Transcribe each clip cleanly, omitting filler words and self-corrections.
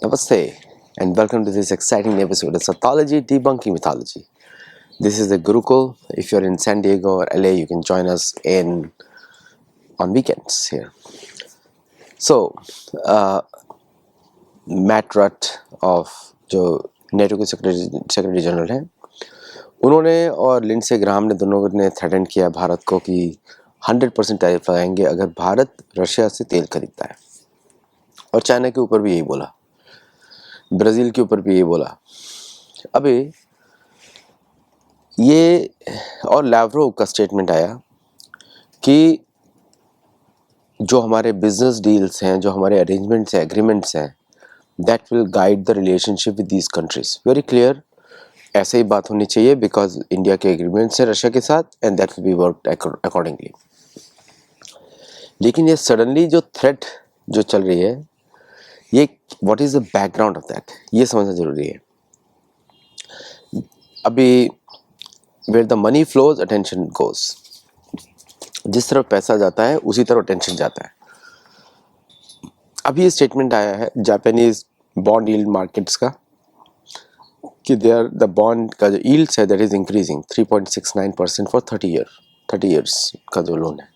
Namaste and welcome to this exciting episode of Sathology Debunking Mythology. This is the Gurukul. If you're in San Diego or LA, you can join us on weekends here. So, Matt Rutt of जो NATO के secretary general हैं, उन्होंने और Lindsey Graham ने दोनों ने threaten किया भारत को कि 100% टैरिफ लगाएंगे अगर भारत रशिया से तेल खरीदता है, और चाइना के ऊपर भी यही बोला, ब्राज़ील के ऊपर भी यही बोला। अभी ये और लैवरोव का स्टेटमेंट आया कि जो हमारे बिजनेस डील्स हैं, जो हमारे अरेंजमेंट्स हैं, एग्रीमेंट्स हैं, that will guide the relationship with these countries. Very clear, ऐसे ही बात होनी चाहिए बिकॉज इंडिया के एग्रीमेंट्स हैं रशिया के साथ and that will be worked accordingly. लेकिन ये सडनली जो थ्रेट जो चल रही है, ये what is the background of that, ये समझना जरूरी है। अभी where the money flows, attention goes. जिस तरफ पैसा जाता है उसी तरफ अटेंशन जाता है। अभी ये स्टेटमेंट आया है जापानीज बॉन्ड यील्ड मार्केट्स का कि देयर द बॉन्ड का जो यील्ड्स है that is increasing 3.69% for 30 years का जो लोन है,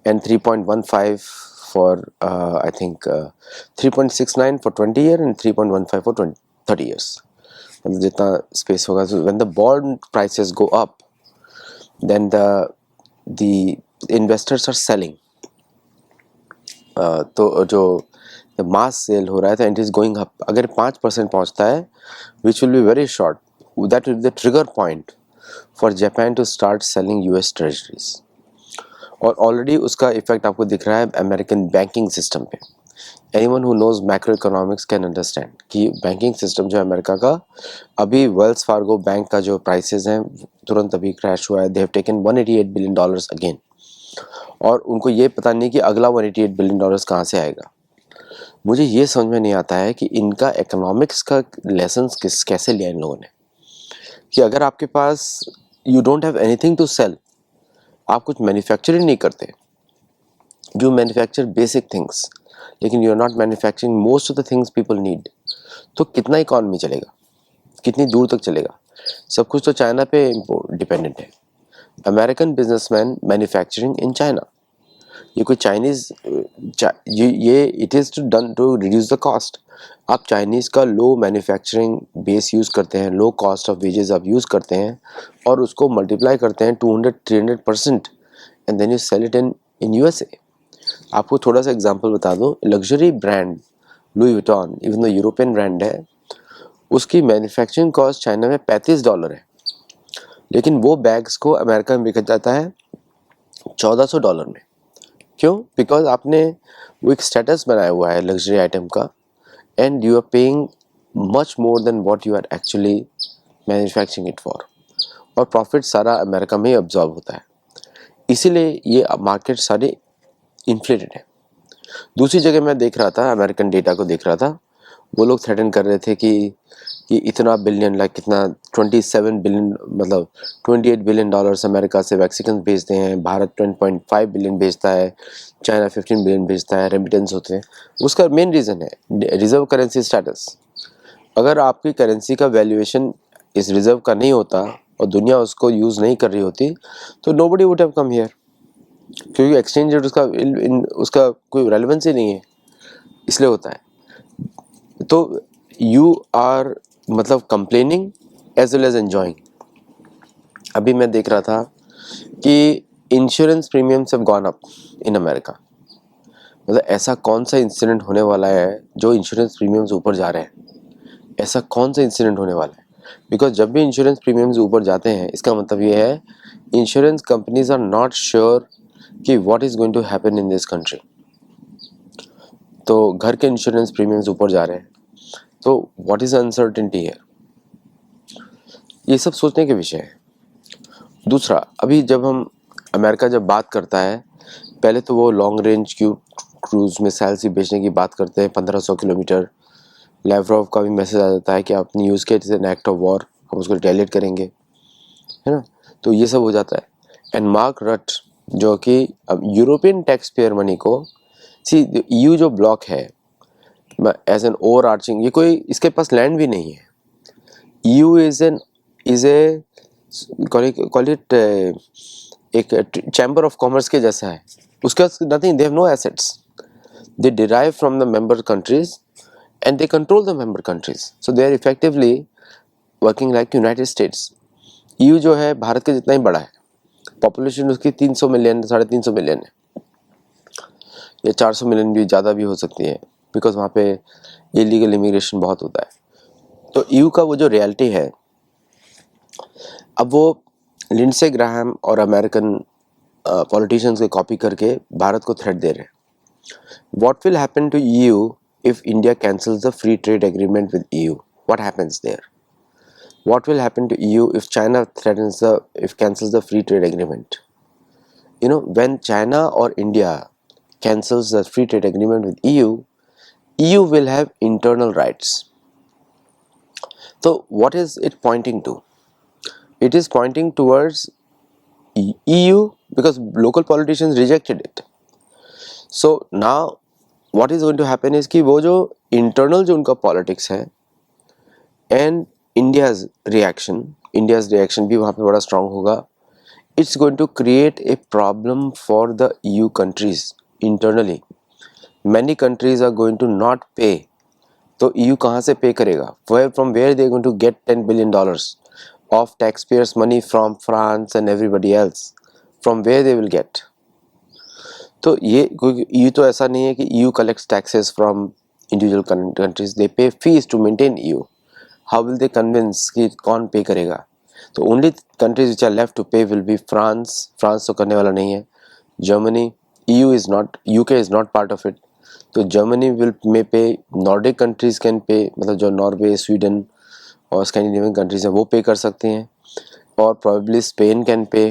and 3.15 for I think 3.69 for 20 year and 3.15 for 30 years। मतलब जितना स्पेस होगा, when the bond prices go up then the investors are selling. तो जो मास सेल हो रहा है एंड इज गोइंग अप, अगर 5% पहुंचता है which will be very short, that will be the trigger point for Japan to start selling US treasuries. और already उसका इफेक्ट आपको दिख रहा है अमेरिकन बैंकिंग सिस्टम पे। Anyone who knows macro economics can understand कि बैंकिंग सिस्टम जो है अमेरिका का, अभी वेल्स फार्गो बैंक का जो प्राइसेस हैं तुरंत अभी क्रैश हुआ है। They have taken $188 billion again, और उनको ये पता नहीं कि अगला $188 billion कहाँ से आएगा। मुझे ये समझ में नहीं आता है कि इनका इकोनॉमिक्स का लेसन्स कैसे लिया इन लोगों ने, कि अगर आपके पास you don't have anything to sell, आप कुछ मैन्युफैक्चरिंग नहीं करते, यू मैन्युफैक्चर बेसिक थिंग्स लेकिन you are not manufacturing most of the things people need, तो कितना इकॉनमी चलेगा, कितनी दूर तक चलेगा? सब कुछ तो चाइना पे डिपेंडेंट है। American businessman manufacturing in China, ये कोई चाइनीज ये it is to done to reduce the cost. आप चाइनीज़ का लो मैन्युफैक्चरिंग बेस यूज़ करते हैं, लो कॉस्ट ऑफ वेजेस आप यूज़ करते हैं और उसको मल्टीप्लाई करते हैं 200-300% and then you sell it in USA. आपको थोड़ा सा एग्जांपल बता दूं, luxury brand Louis Vuitton, even though European brand है, उसकी मैन्युफैक्चरिंग कॉस्ट चाइना में $35 है, लेकिन वो बैग्स को अमेरिका में बिका जाता है $1400 में। क्यों? बिकॉज आपने वो एक स्टेटस बनाया हुआ है लग्जरी आइटम का, and you are paying much more than what you are actually manufacturing it for, और प्रॉफिट सारा अमेरिका में ही अब्जॉर्ब होता है। इसीलिए ये मार्केट सारे इन्फ्लेटेड है। दूसरी जगह मैं देख रहा था, अमेरिकन डेटा को देख रहा था, वो लोग थ्रेटन कर रहे थे कि इतना बिलियन, लाइक कितना 27 बिलियन, मतलब $28 billion अमेरिका से वैक्सीन भेजते हैं, भारत 10.5 बिलियन भेजता है, चाइना 15 बिलियन भेजता है, रेमिटेंस होते हैं। उसका मेन रीज़न है रिजर्व करेंसी स्टेटस। अगर आपकी करेंसी का वैल्यूएशन इस रिजर्व का नहीं होता और दुनिया उसको यूज़ नहीं कर रही होती तो nobody would have come here, क्योंकि एक्सचेंज रेट उसका कोई रेलेवेंस ही नहीं है, इसलिए होता है। तो यू आर मतलब complaining as well as enjoying. अभी मैं देख रहा था कि insurance premiums have gone up in America. मतलब ऐसा कौन सा इंसिडेंट होने वाला है जो इंश्योरेंस प्रीमियम्स ऊपर जा रहे हैं? ऐसा कौन सा इंसिडेंट होने वाला है? बिकॉज जब भी इंश्योरेंस प्रीमियम्स ऊपर जाते हैं, इसका मतलब ये है insurance companies are not sure कि what is going to happen in this country. तो घर के इंश्योरेंस प्रीमियम्स ऊपर जा रहे हैं, तो व्हाट इज अनसर्टेनिटी है? ये सब सोचने के विषय है। दूसरा, अभी जब हम अमेरिका जब बात करता है, पहले तो वो लॉन्ग रेंज क्रूज मिसाइल्स ही बेचने की बात करते हैं 1500 किलोमीटर। लैवरोव का भी मैसेज आ जाता है कि आपने यूज़ किया it is an act of war, हम उसको रिटेलिएट करेंगे, है ना? तो ये सब हो जाता है। एंड मार्क रट जो कि यूरोपियन टैक्स पेयर मनी को, सी ईयू जो ब्लॉक है, एज एन ओवर आर्चिंग, ये कोई इसके पास लैंड भी नहीं है. EU is a call it एक चैम्बर ऑफ कॉमर्स के जैसा है. उसके पास nothing, they have no assets, they derive from the member countries and they control the member countries. So they are effectively working like United States. EU जो है भारत के जितना ही बड़ा है, पॉपुलेशन उसकी 300 मिलियन 350 मिलियन है, या 400 मिलियन भी ज़्यादा भी हो सकती है, बिकॉज वहाँ पे इलीगल इमिग्रेशन बहुत होता है. तो EU का वो जो रियलिटी है, अब वो लिंडसे ग्राहम और अमेरिकन पॉलिटिशियंस को कॉपी करके भारत को थ्रेट दे रहे हैं. What will happen to EU if India cancels the free trade agreement with EU? What happens there? What will happen to EU if China cancels the free trade agreement? You know, when China or India cancels the free trade agreement with EU will have internal rights. So what is it pointing to? It is pointing towards EU because local politicians rejected it. So now what is going to happen is कि वो जो internal जो उनका politics है and India's reaction भी वहाँ पे बड़ा strong होगा. It's going to create a problem for the EU countries internally. Many countries are going to not pay. तो EU कहाँ से पे करेगा? From where they are going to get $10 billion of taxpayers' money from France and everybody else? From where they will get? तो ये तो ऐसा नहीं है कि EU collects taxes from individual countries. They pay fees to maintain EU. How will they convince कि कौन पे करेगा? तो only countries which are left to pay will be France. France तो करने वाला नहीं है. Germany, EU is not, UK is not part of it. तो Germany may pay. Nordic countries can pay, मतलब जो नॉर्वे, स्वीडन और स्कैंडिनेवियन कंट्रीज हैं वो पे कर सकती हैं. और probably Spain can pay.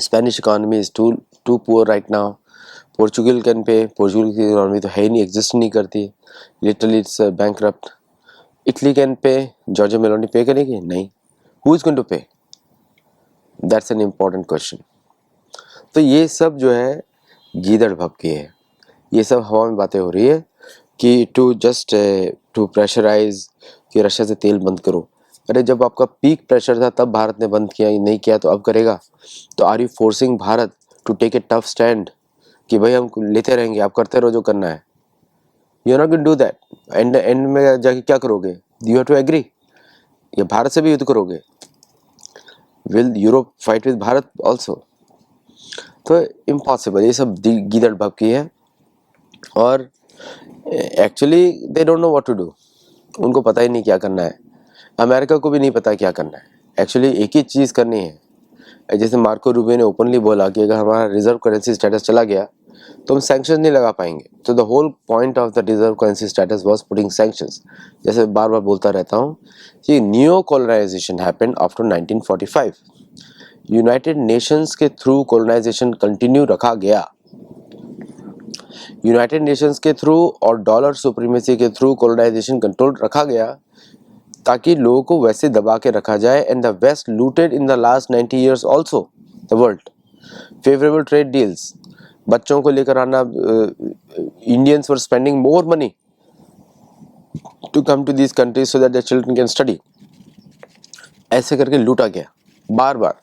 Spanish economy is too poor right now. Portugal can pay. Portugal की इकोनॉमी तो है ही नहीं, एग्जिस्ट नहीं करती, literally it's bankrupt. Italy can pay. Giorgia Meloni पे करेगी? नहीं. Who is going to pay? That's an important question. तो ये सब जो है गीदड़ भभकी है, ये सब हवा में बातें हो रही है कि टू प्रेशराइज कि रशिया से तेल बंद करो. अरे जब आपका पीक प्रेशर था तब भारत ने बंद किया, नहीं किया तो अब करेगा. तो are you forcing Bharat to take a tough stand कि भाई हम लेते रहेंगे, आप करते रहो जो करना है? You are not going to do that. End में जाके क्या करोगे? You have to agree. या भारत से भी युद्ध करोगे? Will Europe fight with Bharat also? तो इम्पॉसिबल. ये सब गीदड़ भभकी है और actually they don't know what to do. उनको पता ही नहीं क्या करना है. अमेरिका को भी नहीं पता क्या करना है. एक्चुअली एक ही चीज़ करनी है. जैसे मार्को रूबियो ने ओपनली बोला कि अगर हमारा रिजर्व करेंसी स्टेटस चला गया तो हम सैंक्शन नहीं लगा पाएंगे. तो the whole point of the reserve currency status was putting sanctions. जैसे बार बार बोलता रहता हूँ कि new colonization happened after 1945. United Nations के थ्रू कॉलोनाइजेशन कंटिन्यू रखा गया. यूनाइटेड नेशंस के थ्रू और डॉलर सुप्रीमेसी के थ्रू कॉलोनाइजेशन कंट्रोल रखा गया ताकि लोगों को वैसे दबा के रखा जाए. And the West looted in the last 90 years also the world. Favourable trade deals, बच्चों को लेकर आना, Indians were spending more money to come to this countries so that the children can study. ऐसे करके लूटा गया बार बार.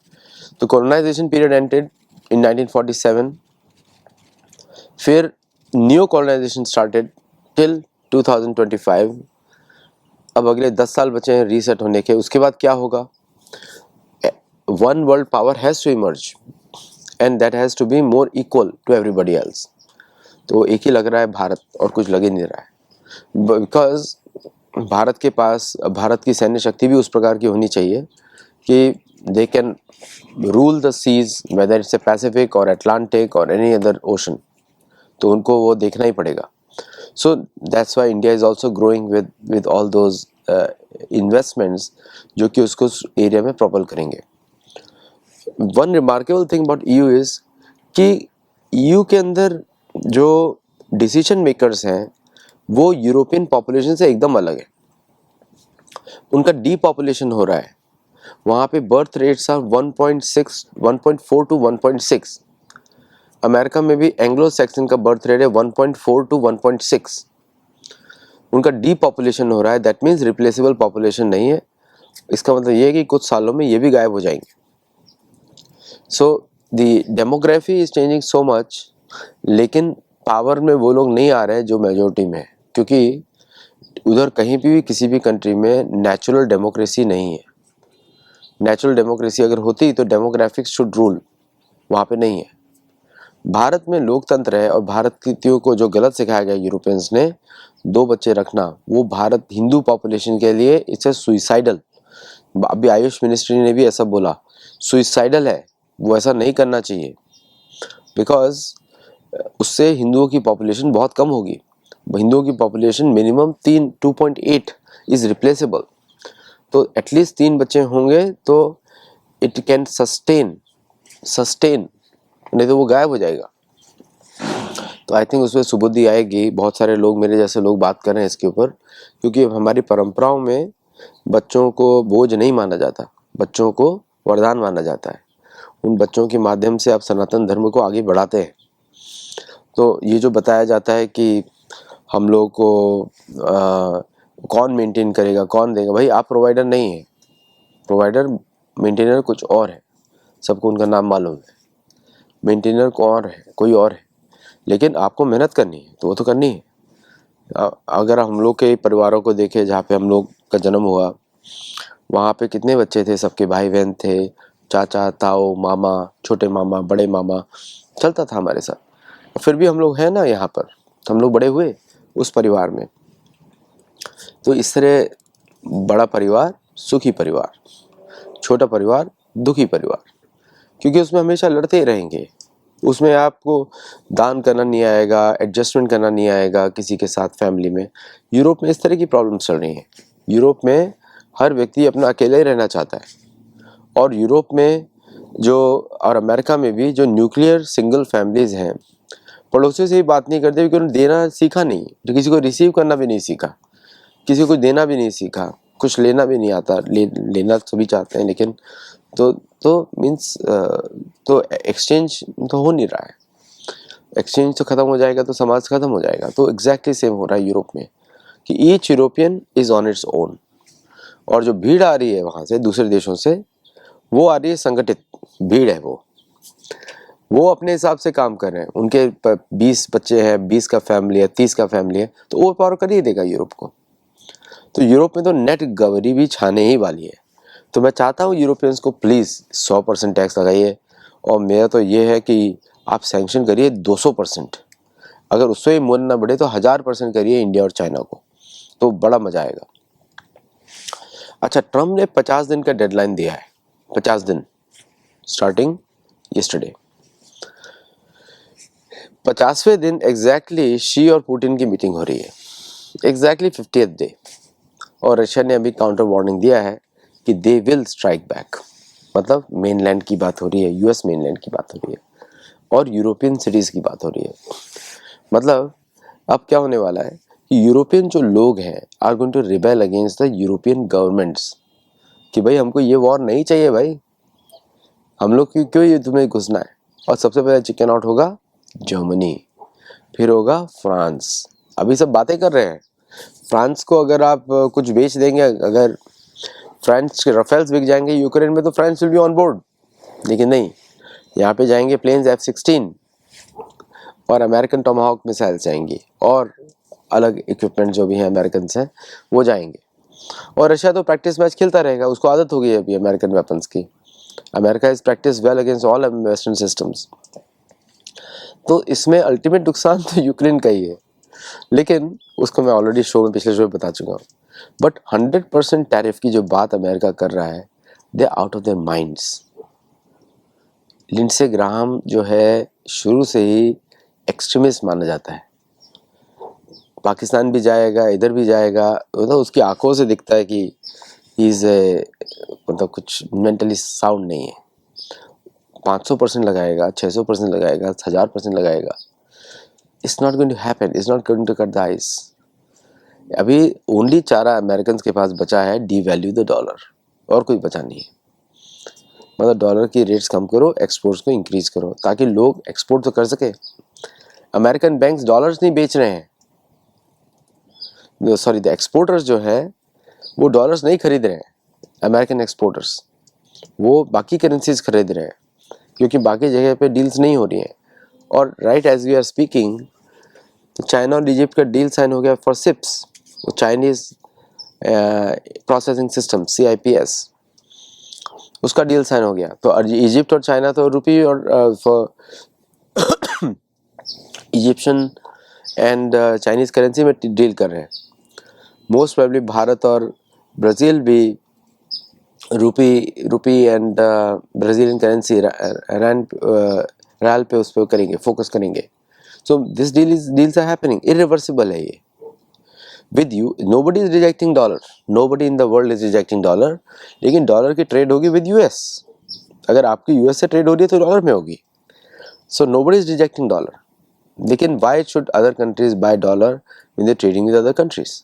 तो कॉलोनाइजेशन पीरियड एंडेड इन 1947. फिर न्यू कॉलोनाइजेशन स्टार्टेड टिल 2025. अब अगले 10 साल बचे हैं रीसेट होने के. उसके बाद क्या होगा? One world power has to emerge and that has to be more equal to everybody else. तो एक ही लग रहा है भारत, और कुछ लग ही नहीं रहा है. बिकॉज भारत के पास, भारत की सैन्य शक्ति भी उस प्रकार की होनी चाहिए कि they can rule the seas, whether it's a Pacific और अटलांटिक और एनी अदर ओशन. तो उनको वो देखना ही पड़ेगा. So that's why India is also growing with all those investments जो कि उसको एरिया में propel करेंगे. One remarkable thing about EU is कि EU के अंदर जो डिसीजन मेकर्स हैं वो यूरोपियन पॉपुलेशन से एकदम अलग है. उनका डीपॉपुलेशन हो रहा है. वहाँ पे birth rates are 1.4 to 1.6. America में भी एंग्लो सैक्सन का बर्थ रेट है 1.4 to 1.6. उनका डीपॉपुलेशन हो रहा है, दैट मीन्स रिप्लेसेबल पॉपुलेशन नहीं है। इसका मतलब ये है कि कुछ सालों में ये भी गायब हो जाएंगे। So the demography is changing so much, लेकिन पावर में वो लोग नहीं आ रहे हैं जो मेजोरिटी में है, क्योंकि उधर कहीं भी किसी भी कंट्री में नेचुरल डेमोक्रेसी नहीं है। नेचुरल डेमोक्रेसी अगर होती तो डेमोग्राफिक्स शुड रूल, वहाँ पे नहीं है। भारत में लोकतंत्र है, और भारतीयों को जो गलत सिखाया गया यूरोपियंस ने, 2 बच्चे रखना, वो भारत हिंदू पॉपुलेशन के लिए इट्स ए सुइसाइडल। अभी आयुष मिनिस्ट्री ने भी ऐसा बोला, सुइसाइडल है, वो ऐसा नहीं करना चाहिए, बिकॉज उससे हिंदुओं की पॉपुलेशन बहुत कम होगी। हिंदुओं की पॉपुलेशन मिनिमम 2.8 इज रिप्लेसेबल। तो एटलीस्ट 3 बच्चे होंगे तो इट कैन सस्टेन, नहीं तो वो गायब हो जाएगा। तो आई थिंक उसमें सुबुद्धि आएगी। बहुत सारे लोग, मेरे जैसे लोग बात कर रहे हैं इसके ऊपर, क्योंकि हमारी परंपराओं में बच्चों को बोझ नहीं माना जाता, बच्चों को वरदान माना जाता है। उन बच्चों के माध्यम से आप सनातन धर्म को आगे बढ़ाते हैं। तो ये जो बताया जाता है कि हम लोग को कौन मेंटेन करेगा, कौन देगा, भाई आप प्रोवाइडर नहीं है, प्रोवाइडर मेंटेनर कुछ और है, सबको उनका नाम मालूम है। मेंटेनर कौन है, कोई और है, लेकिन आपको मेहनत करनी है तो वो तो करनी है। अगर हम लोग के परिवारों को देखें जहाँ पे हम लोग का जन्म हुआ, वहाँ पे कितने बच्चे थे, सबके भाई बहन थे, चाचा ताऊ मामा, छोटे मामा, बड़े मामा, चलता था हमारे साथ। फिर भी हम लोग हैं ना यहाँ पर, हम लोग बड़े हुए उस परिवार में। तो इस तरह बड़ा परिवार सुखी परिवार, छोटा परिवार दुखी परिवार, क्योंकि उसमें हमेशा लड़ते ही रहेंगे। उसमें आपको दान करना नहीं आएगा, एडजस्टमेंट करना नहीं आएगा किसी के साथ फैमिली में। यूरोप में इस तरह की प्रॉब्लम चल रही हैं। यूरोप में हर व्यक्ति अपना अकेले ही रहना चाहता है। और यूरोप में जो, और अमेरिका में भी जो न्यूक्लियर सिंगल फैमिलीज हैं, पड़ोसियों से ही बात नहीं करते, क्योंकि उन्होंने देना सीखा नहीं, तो किसी को रिसीव करना भी नहीं सीखा, किसी को देना भी नहीं सीखा, कुछ लेना भी नहीं आता। लेना सभी चाहते हैं, लेकिन तो मीन्स तो एक्सचेंज तो हो नहीं रहा है। एक्सचेंज तो ख़त्म हो जाएगा तो समाज ख़त्म हो जाएगा। तो एग्जैक्टली सेम हो रहा है यूरोप में, कि each European is on its own. और जो भीड़ आ रही है वहाँ से, दूसरे देशों से, वो आ रही है संगठित भीड़ है। वो अपने हिसाब से काम कर रहे हैं। उनके 20 बच्चे हैं, 20 का फैमिली है, 30 का फैमिली है, तो ओवर पावर कर ही देगा यूरोप को। तो यूरोप में तो नेट गवरी भी छाने ही वाली है। तो मैं चाहता हूँ यूरोपियंस को प्लीज़ 100% टैक्स लगाइए, और मेरा तो ये है कि आप सैंक्शन करिए 200%। अगर उससे ही मूल्य ना बढ़े तो 1000% करिए इंडिया और चाइना को, तो बड़ा मजा आएगा। अच्छा, ट्रम्प ने 50 दिन का डेडलाइन दिया है, 50 दिन स्टार्टिंग यस्टरडे। 50वें दिन एग्जैक्टली शी और पुतिन की मीटिंग हो रही है, एग्जैक्टली 50th डे। और रशिया ने अभी काउंटर वार्निंग दिया है कि दे विल स्ट्राइक बैक। मतलब मेनलैंड की बात हो रही है, यूएस मेनलैंड की बात हो रही है, और यूरोपियन सिटीज़ की बात हो रही है। मतलब अब क्या होने वाला है कि यूरोपियन जो लोग हैं are going to rebel against the European governments, कि भाई हमको ये वॉर नहीं चाहिए, भाई हम लोग क्यों ये तुम्हें घुसना है। और सबसे पहले चिकन आउट होगा जर्मनी, फिर होगा फ्रांस। अभी सब बातें कर रहे हैं, फ्रांस को अगर आप कुछ बेच देंगे, अगर फ्रांस के रफेल्स बिक जाएंगे यूक्रेन में, तो France will be on board. लेकिन नहीं, यहाँ पे जाएंगे प्लेन्स F-16 और अमेरिकन टोमाहॉक मिसाइल्स जाएंगी, और अलग इक्विपमेंट जो भी हैं अमेरिकन हैं वो जाएंगे। और रशिया तो प्रैक्टिस मैच खेलता रहेगा, उसको आदत हो गई है अभी अमेरिकन वेपन्स की। America is practice well against all western systems. तो इसमें अल्टीमेट नुकसान तो यूक्रेन का ही है, लेकिन उसको मैं ऑलरेडी पिछले शो में बता चुका हूँ। बट 100% टैरिफ की जो बात अमेरिका कर रहा है, they out of their minds. Lindsey Graham जो है शुरू से ही एक्सट्रीमिस्ट माना जाता है। पाकिस्तान भी जाएगा, इधर भी जाएगा, मतलब उसकी आंखों से दिखता है कि इज मतलब कुछ मेंटली साउंड नहीं है। 500% लगाएगा, 600% लगाएगा, 1000% लगाएगा। It's not going to happen, it's not going to cut the ice. अभी ओनली चारा अमेरिकन के पास बचा है, डीवैल्यू द डॉलर, और कोई बचा नहीं है। मतलब डॉलर की रेट्स कम करो, एक्सपोर्ट्स को इंक्रीज करो, ताकि लोग एक्सपोर्ट तो कर सके। अमेरिकन बैंक्स डॉलर्स नहीं बेच रहे हैं, सॉरी द एक्सपोर्टर्स जो है वो डॉलर्स नहीं खरीद रहे हैं, अमेरिकन एक्सपोर्टर्स वो बाकी करेंसीज खरीद रहे हैं क्योंकि बाकी जगह पे डील्स नहीं हो रही हैं। और right as we are speaking China और इजिप्ट का डील साइन हो गया फॉर सिप्स, वो चाइनीज प्रोसेसिंग सिस्टम CIPS, उसका डील साइन हो गया। तो इजिप्ट और चाइना तो रुपी और इजिप्शियन एंड चाइनीज करेंसी में डील कर रहे हैं। मोस्ट प्रोबेबली भारत और ब्राज़ील भी rupee and Brazilian currency real पे उस पर करेंगे, फोकस करेंगे। So this deals are happening, irreversible है ये। With you nobody is rejecting dollar, nobody in the world is rejecting dollar, लेकिन डॉलर की ट्रेड होगी विद US। अगर आपकी US से ट्रेड हो रही है तो डॉलर में होगी। So nobody is rejecting dollar, लेकिन why should other countries buy dollar when they trading with other countries?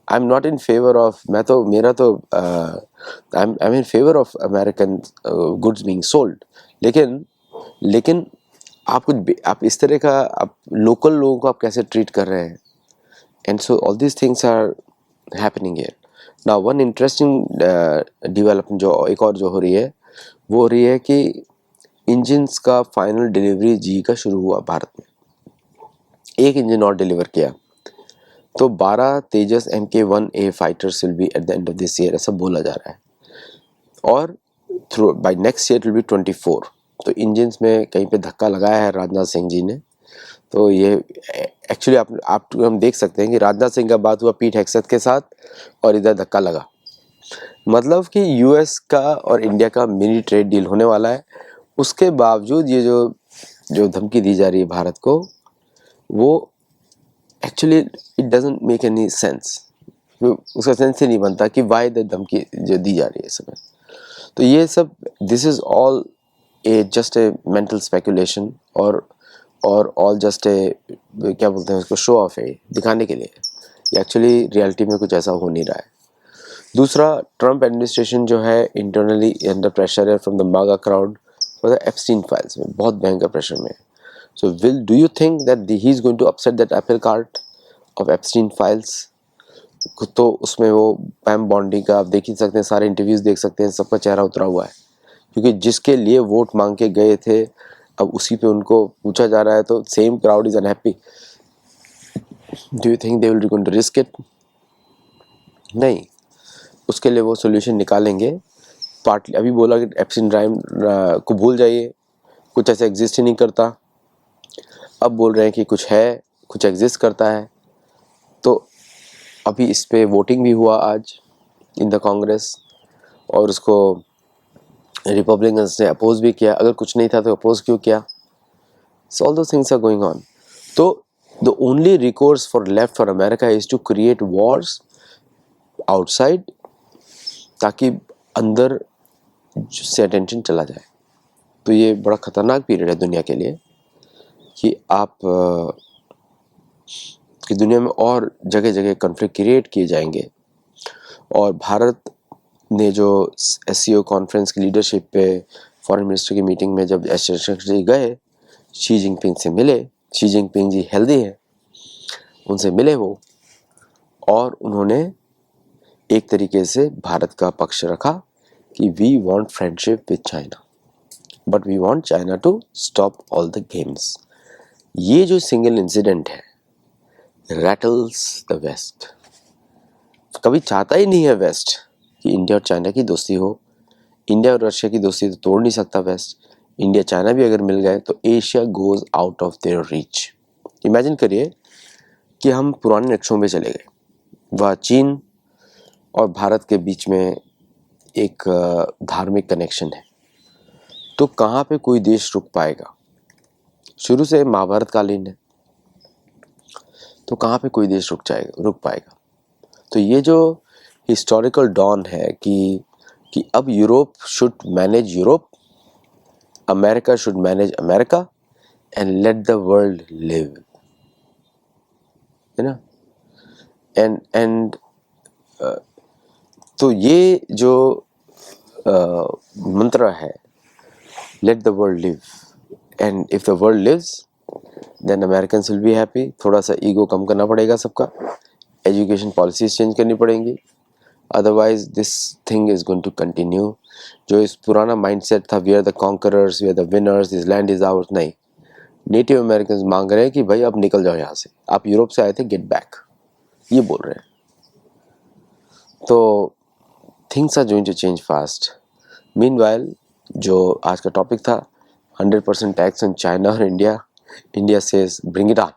I am not in favour of, मैं तो मेरा तो I am in favour of American goods being sold, लेकिन आप इस तरह का आप लोकल लोगों को आप कैसे ट्रीट कर रहे हैं? And so all these things are happening here. Now one interesting development जो एक और जो हो रही है वो हो रही है कि इंजन्स का फाइनल डिलीवरी जी का शुरू हुआ भारत में। एक इंजन और डिलीवर किया तो 12 Tejas Mk1A fighters will be at the end of this year, ऐसा बोला जा रहा है। और through by next year will be 24। तो इंजन्स में कहीं पे धक्का लगाया है राजनाथ सिंह जी ने। तो ये एक्चुअली आप हम देख सकते हैं कि राजनाथ सिंह का बात हुआ पीट हेगसेथ के साथ और इधर धक्का लगा। मतलब कि US का और इंडिया का मिनी ट्रेड डील होने वाला है। उसके बावजूद ये जो धमकी दी जा रही है भारत को, वो actually it doesn't make any sense. उसका सेंस ही नहीं बनता कि वाई द धमकी जो दी जा रही है इस समय। तो ये सब this is all just a mental speculation और ऑल जस्ट ए क्या बोलते हैं उसको, शो ऑफ है, दिखाने के लिए। एक्चुअली रियलिटी में कुछ ऐसा हो नहीं रहा है। दूसरा, ट्रम्प एडमिनिस्ट्रेशन जो है इंटरनली अंडर प्रेशर है from the MAGA crowd for the Epstein files में, बहुत भयंकर प्रेशर में है। So do you think that he is going to upset that apple cart of Epstein files? तो उसमें वो पैम बॉन्डी का आप देख ही सकते हैं, सारे इंटरव्यूज देख सकते हैं, सबका चेहरा उतरा हुआ है क्योंकि जिसके लिए वोट मांग के गए थे अब उसी पे उनको पूछा जा रहा है। तो same crowd is unhappy. Do you think they will going to risk it? नहीं, उसके लिए वो सोल्यूशन निकालेंगे। पार्टली अभी बोला कि एप्सिन राइम को भूल जाइए, कुछ ऐसा एग्जिस्ट ही नहीं करता। अब बोल रहे हैं कि कुछ है, कुछ एग्जिस्ट करता है। तो अभी इस पे वोटिंग भी हुआ आज इन द कांग्रेस और उसको रिपब्लिकन्स ने अपोज भी किया। अगर कुछ नहीं था तो अपोज क्यों किया? So all those things are going on. तो the only recourse for left for America is to create wars outside, ताकि अंदर से अटेंशन चला जाए। तो ये बड़ा खतरनाक पीरियड है दुनिया के लिए कि आप कि दुनिया में और जगह जगह कॉन्फ्लिक्ट क्रिएट किए जाएंगे। और भारत ने जो SCO कॉन्फ्रेंस की लीडरशिप पे फॉरेन मिनिस्टर की मीटिंग में जब एस जयशंकर जी गए, शी जिनपिंग से मिले, शी जिनपिंग जी हेल्दी हैं, उनसे मिले वो, और उन्होंने एक तरीके से भारत का पक्ष रखा कि we want friendship with China but we want China to stop all the games. ये जो सिंगल इंसिडेंट है रैटल्स द वेस्ट। कभी चाहता ही नहीं है वेस्ट कि इंडिया और चाइना की दोस्ती हो। इंडिया और रशिया की दोस्ती तो तोड़ नहीं सकता वेस्ट। इंडिया चाइना भी अगर मिल गए तो Asia goes out of there reach. Imagine करिए कि हम पुराने नक्शों में चले गए, वह चीन और भारत के बीच में एक धार्मिक कनेक्शन है, तो कहाँ पे कोई देश रुक पाएगा? शुरू से महाभारत कालीन है, तो कहाँ पे कोई देश रुक पाएगा? तो ये जो हिस्टोरिकल डॉन है कि अब Europe should manage Europe, America should manage America and let the world live, है ना? एंड तो ये जो मंत्र है, let the world live, and if the world lives then Americans will be happy. थोड़ा सा ईगो कम करना पड़ेगा सबका, एजुकेशन पॉलिसीज चेंज करनी पड़ेंगी, otherwise this thing is going to continue. जो इस पुराना माइंडसेट था, we are the conquerors, we are the winners, this land is ours, नहीं, नेटिव अमेरिकन मांग रहे हैं कि भाई अब निकल जाओ यहाँ से, आप यूरोप से आए थे, गेट बैक, ये बोल रहे हैं। तो things are going to change fast. Meanwhile जो आज का टॉपिक था 100% टैक्स ऑन चाइना और India, India says bring it on,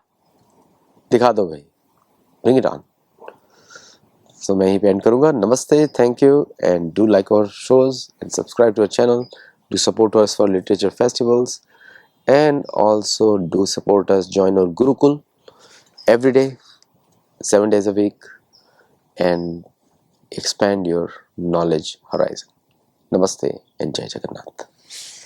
दिखा दो भाई, ब्रिंग इट ऑन। सो मैं यहीं पे एंड करूँगा। नमस्ते, thank you, and do like our shows and subscribe to our channel, do support us for literature festivals, and also do support us, join our Gurukul every day, 7 days a week, and expand your knowledge horizon. Namaste and Jai Jagannath.